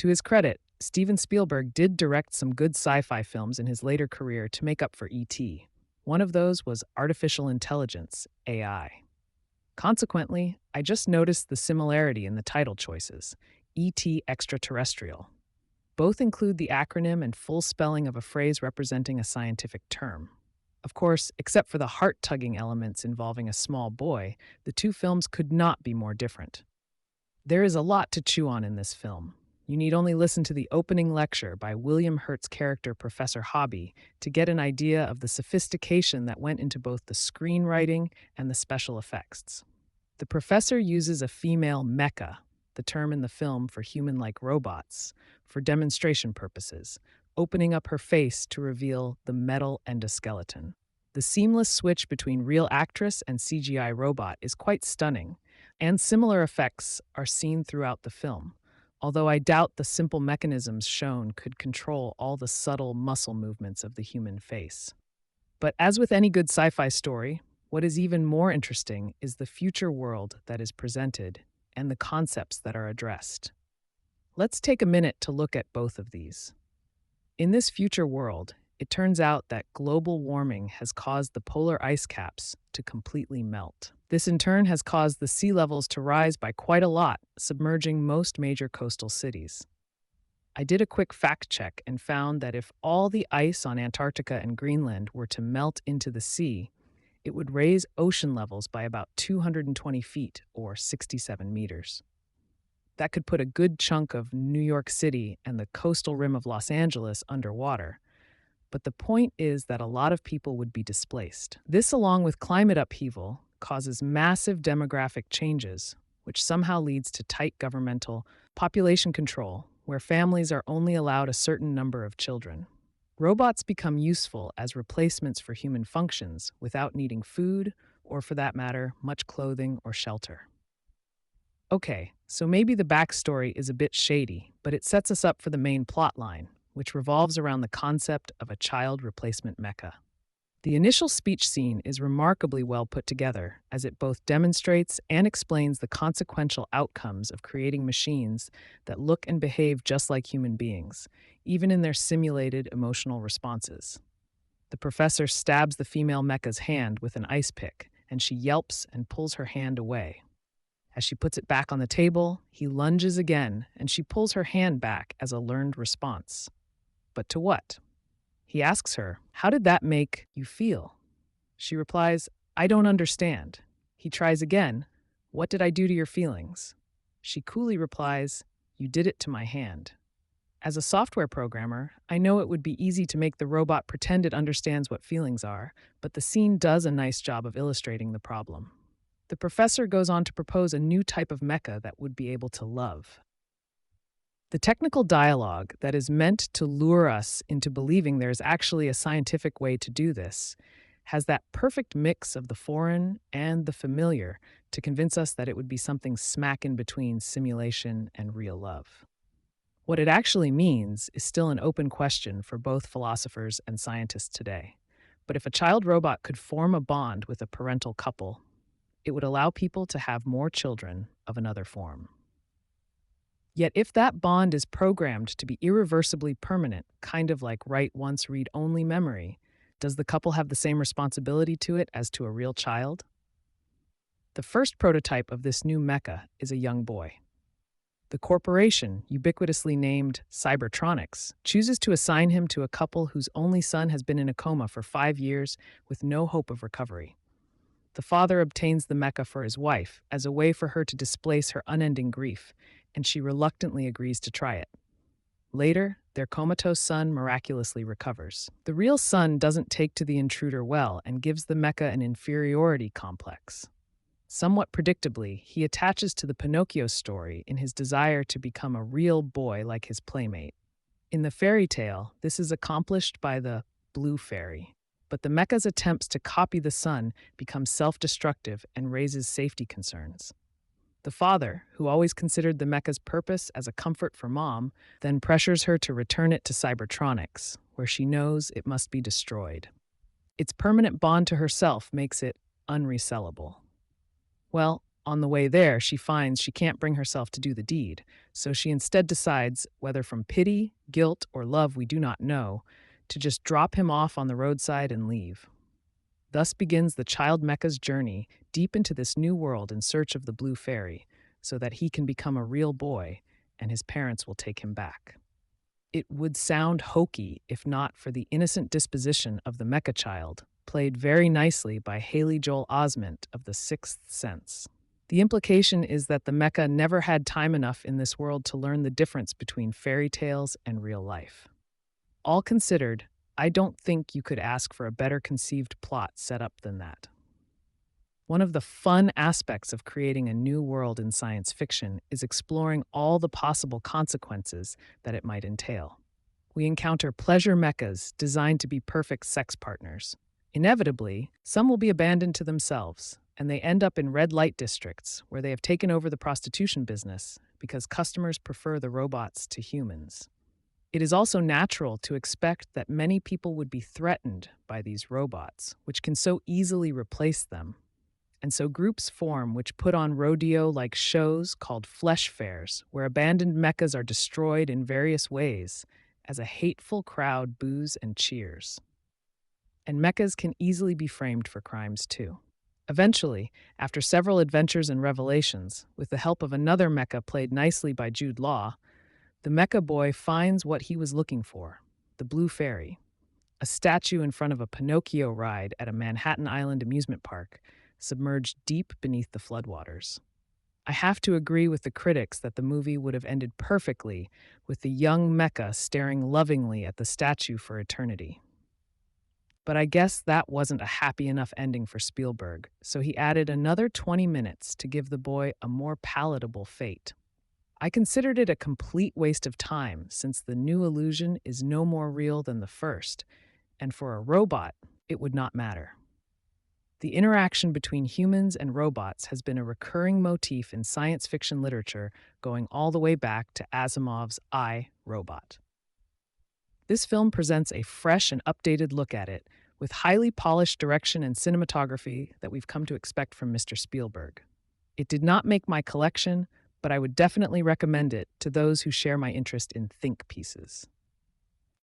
To his credit, Steven Spielberg did direct some good sci-fi films in his later career to make up for E.T. One of those was Artificial Intelligence, AI. Consequently, I just noticed the similarity in the title choices, E.T. Extraterrestrial. Both include the acronym and full spelling of a phrase representing a scientific term. Of course, except for the heart-tugging elements involving a small boy, the two films could not be more different. There is a lot to chew on in this film. You need only listen to the opening lecture by William Hurt's character Professor Hobby to get an idea of the sophistication that went into both the screenwriting and the special effects. The professor uses a female mecha, the term in the film for human-like robots, for demonstration purposes, opening up her face to reveal the metal endoskeleton. The seamless switch between real actress and CGI robot is quite stunning, and similar effects are seen throughout the film, although I doubt the simple mechanisms shown could control all the subtle muscle movements of the human face. But as with any good sci-fi story, what is even more interesting is the future world that is presented and the concepts that are addressed. Let's take a minute to look at both of these. In this future world, it turns out that global warming has caused the polar ice caps to completely melt. This in turn has caused the sea levels to rise by quite a lot, submerging most major coastal cities. I did a quick fact check and found that if all the ice on Antarctica and Greenland were to melt into the sea, it would raise ocean levels by about 220 feet or 67 meters. That could put a good chunk of New York City and the coastal rim of Los Angeles underwater. But the point is that a lot of people would be displaced. This, along with climate upheaval, causes massive demographic changes, which somehow leads to tight governmental population control, where families are only allowed a certain number of children. Robots become useful as replacements for human functions without needing food, or for that matter, much clothing or shelter. Okay, so maybe the backstory is a bit shady, but it sets us up for the main plot line, which revolves around the concept of a child replacement mecha. The initial speech scene is remarkably well put together, as it both demonstrates and explains the consequential outcomes of creating machines that look and behave just like human beings, even in their simulated emotional responses. The professor stabs the female mecha's hand with an ice pick, and she yelps and pulls her hand away. As she puts it back on the table, he lunges again, and she pulls her hand back as a learned response. But to what? He asks her, "How did that make you feel?" She replies, "I don't understand." He tries again, "What did I do to your feelings?" She coolly replies, "You did it to my hand." As a software programmer, I know it would be easy to make the robot pretend it understands what feelings are, but the scene does a nice job of illustrating the problem. The professor goes on to propose a new type of mecha that would be able to love. The technical dialogue that is meant to lure us into believing there is actually a scientific way to do this has that perfect mix of the foreign and the familiar to convince us that it would be something smack in between simulation and real love. What it actually means is still an open question for both philosophers and scientists today. But if a child robot could form a bond with a parental couple, it would allow people to have more children of another form. Yet if that bond is programmed to be irreversibly permanent, kind of like write once, read only memory, does the couple have the same responsibility to it as to a real child? The first prototype of this new mecha is a young boy. The corporation, ubiquitously named Cybertronics, chooses to assign him to a couple whose only son has been in a coma for 5 years with no hope of recovery. The father obtains the mecha for his wife as a way for her to displace her unending grief, and she reluctantly agrees to try it. Later, their comatose son miraculously recovers. The real son doesn't take to the intruder well and gives the mecha an inferiority complex. Somewhat predictably, he attaches to the Pinocchio story in his desire to become a real boy like his playmate. In the fairy tale, this is accomplished by the blue fairy, but the mecha's attempts to copy the son become self-destructive and raises safety concerns. The father, who always considered the mecha's purpose as a comfort for mom, then pressures her to return it to Cybertronics, where she knows it must be destroyed. Its permanent bond to herself makes it unresellable. Well, On the way there, she finds she can't bring herself to do the deed, so she instead decides, whether from pity, guilt, or love we do not know, to just drop him off on the roadside and leave. Thus begins the child Mecha's journey deep into this new world in search of the blue fairy, so that he can become a real boy and his parents will take him back. It would sound hokey if not for the innocent disposition of the Mecha child, played very nicely by Haley Joel Osment of The Sixth Sense. The implication is that the Mecha never had time enough in this world to learn the difference between fairy tales and real life. All considered, I don't think you could ask for a better conceived plot set up than that. One of the fun aspects of creating a new world in science fiction is exploring all the possible consequences that it might entail. We encounter pleasure mechas designed to be perfect sex partners. Inevitably, some will be abandoned to themselves, and they end up in red light districts where they have taken over the prostitution business because customers prefer the robots to humans. It is also natural to expect that many people would be threatened by these robots, which can so easily replace them. And so groups form which put on rodeo-like shows called flesh fairs, where abandoned mechas are destroyed in various ways as a hateful crowd boos and cheers. And mechas can easily be framed for crimes too. Eventually, after several adventures and revelations, with the help of another mecha played nicely by Jude Law, the mecha boy finds what he was looking for, the Blue Fairy, a statue in front of a Pinocchio ride at a Manhattan Island amusement park, submerged deep beneath the floodwaters. I have to agree with the critics that the movie would have ended perfectly with the young mecha staring lovingly at the statue for eternity. But I guess that wasn't a happy enough ending for Spielberg, so he added another 20 minutes to give the boy a more palatable fate. I considered it a complete waste of time since the new illusion is no more real than the first, and for a robot, it would not matter. The interaction between humans and robots has been a recurring motif in science fiction literature going all the way back to Asimov's I, Robot. This film presents a fresh and updated look at it, with highly polished direction and cinematography that we've come to expect from Mr. Spielberg. It did not make my collection, but I would definitely recommend it to those who share my interest in think pieces.